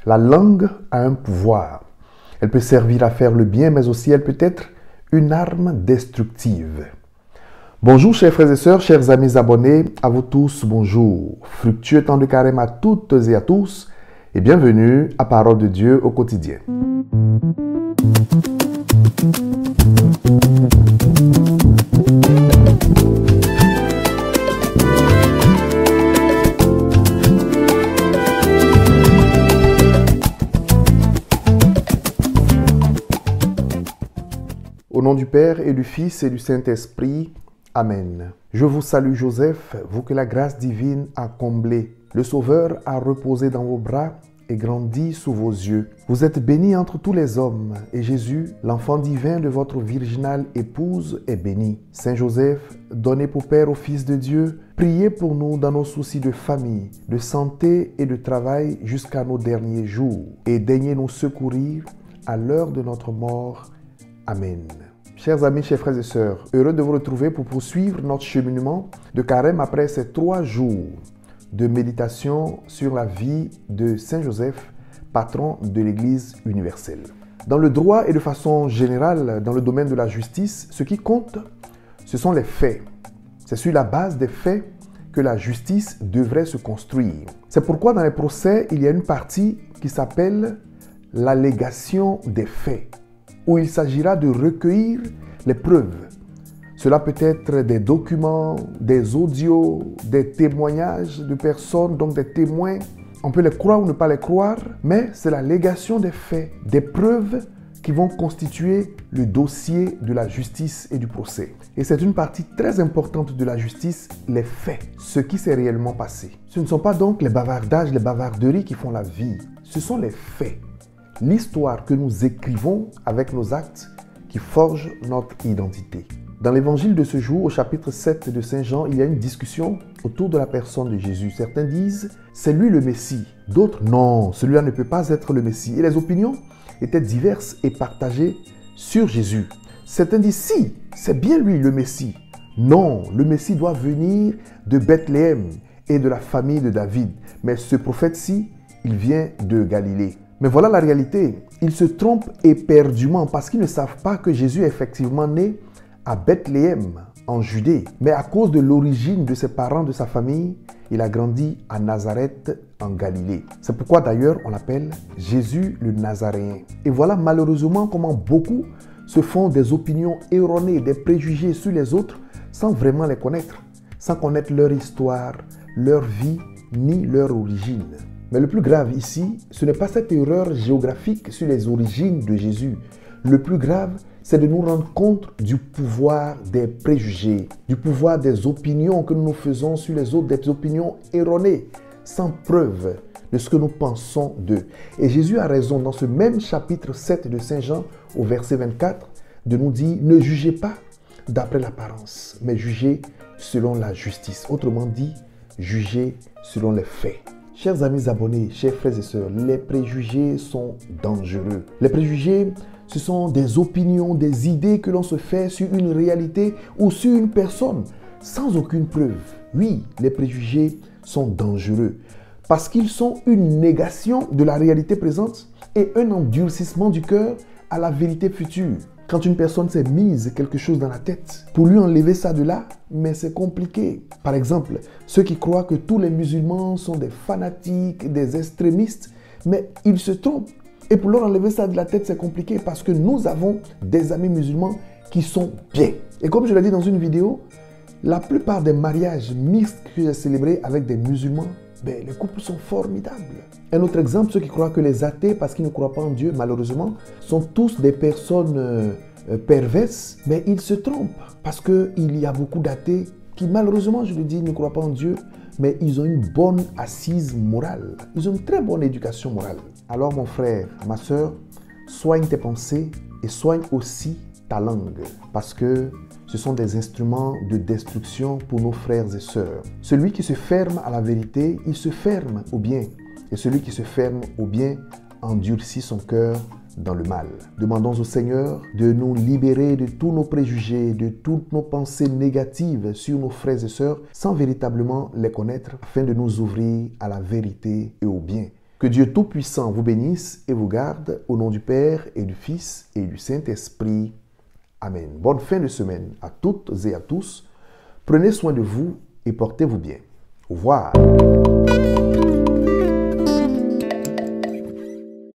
La langue a un pouvoir. Elle peut servir à faire le bien, mais aussi elle peut être une arme destructive. Bonjour chers frères et sœurs, chers amis abonnés, à vous tous, bonjour. Fructueux temps de carême à toutes et à tous et bienvenue à Parole de Dieu au quotidien. Au nom du Père et du Fils et du Saint-Esprit, Amen. Je vous salue Joseph, vous que la grâce divine a comblé. Le Sauveur a reposé dans vos bras et grandi sous vos yeux. Vous êtes bénie entre tous les hommes, et Jésus, l'enfant divin de votre virginale épouse, est béni. Saint Joseph, donné pour Père au Fils de Dieu, priez pour nous dans nos soucis de famille, de santé et de travail jusqu'à nos derniers jours, et daignez nous secourir à l'heure de notre mort. Amen. Chers amis, chers frères et sœurs, heureux de vous retrouver pour poursuivre notre cheminement de carême après ces 3 jours de méditation sur la vie de Saint Joseph, patron de l'Église universelle. Dans le droit et de façon générale, dans le domaine de la justice, ce qui compte, ce sont les faits. C'est sur la base des faits que la justice devrait se construire. C'est pourquoi dans les procès, il y a une partie qui s'appelle l'allégation des faits, où il s'agira de recueillir les preuves. Cela peut être des documents, des audios, des témoignages de personnes, donc des témoins. On peut les croire ou ne pas les croire, mais c'est l'allégation des faits, des preuves qui vont constituer le dossier de la justice et du procès. Et c'est une partie très importante de la justice, les faits, ce qui s'est réellement passé. Ce ne sont pas donc les bavardages, les bavarderies qui font la vie, ce sont les faits. L'histoire que nous écrivons avec nos actes qui forge notre identité. Dans l'évangile de ce jour, au chapitre 7 de Saint Jean, il y a une discussion autour de la personne de Jésus. Certains disent, c'est lui le Messie. D'autres, non, celui-là ne peut pas être le Messie. Et les opinions étaient diverses et partagées sur Jésus. Certains disent, si, c'est bien lui le Messie. Non, le Messie doit venir de Bethléem et de la famille de David. Mais ce prophète-ci, il vient de Galilée. Mais voilà la réalité, ils se trompent éperdument parce qu'ils ne savent pas que Jésus est effectivement né à Bethléem, en Judée. Mais à cause de l'origine de ses parents, de sa famille, il a grandi à Nazareth, en Galilée. C'est pourquoi d'ailleurs on l'appelle Jésus le Nazaréen. Et voilà malheureusement comment beaucoup se font des opinions erronées, des préjugés sur les autres sans vraiment les connaître, sans connaître leur histoire, leur vie, ni leur origine. Mais le plus grave ici, ce n'est pas cette erreur géographique sur les origines de Jésus. Le plus grave, c'est de nous rendre compte du pouvoir des préjugés, du pouvoir des opinions que nous nous faisons sur les autres, des opinions erronées, sans preuve de ce que nous pensons d'eux. Et Jésus a raison dans ce même chapitre 7 de Saint Jean, au verset 24, de nous dire « Ne jugez pas d'après l'apparence, mais jugez selon la justice. » Autrement dit, jugez selon les faits. Chers amis abonnés, chers frères et sœurs, les préjugés sont dangereux. Les préjugés, ce sont des opinions, des idées que l'on se fait sur une réalité ou sur une personne sans aucune preuve. Oui, les préjugés sont dangereux parce qu'ils sont une négation de la réalité présente et un endurcissement du cœur à la vérité future. Quand une personne s'est mise quelque chose dans la tête, pour lui enlever ça de là, mais c'est compliqué. Par exemple, ceux qui croient que tous les musulmans sont des fanatiques, des extrémistes, mais ils se trompent. Et pour leur enlever ça de la tête, c'est compliqué parce que nous avons des amis musulmans qui sont bien. Et comme je l'ai dit dans une vidéo, la plupart des mariages mixtes que j'ai célébrés avec des musulmans, les couples sont formidables. Un autre exemple, ceux qui croient que les athées, parce qu'ils ne croient pas en Dieu, malheureusement, sont tous des personnes perverses, mais ils se trompent. Parce qu'il y a beaucoup d'athées qui, malheureusement, je le dis, ne croient pas en Dieu, mais ils ont une bonne assise morale. Ils ont une très bonne éducation morale. Alors mon frère, ma soeur, soigne tes pensées et soigne aussi ta langue. Parce que ce sont des instruments de destruction pour nos frères et sœurs. Celui qui se ferme à la vérité, il se ferme au bien. Et celui qui se ferme au bien endurcit son cœur dans le mal. Demandons au Seigneur de nous libérer de tous nos préjugés, de toutes nos pensées négatives sur nos frères et sœurs, sans véritablement les connaître, afin de nous ouvrir à la vérité et au bien. Que Dieu Tout-Puissant vous bénisse et vous garde au nom du Père et du Fils et du Saint-Esprit. Amen. Bonne fin de semaine à toutes et à tous. Prenez soin de vous et portez-vous bien. Au revoir.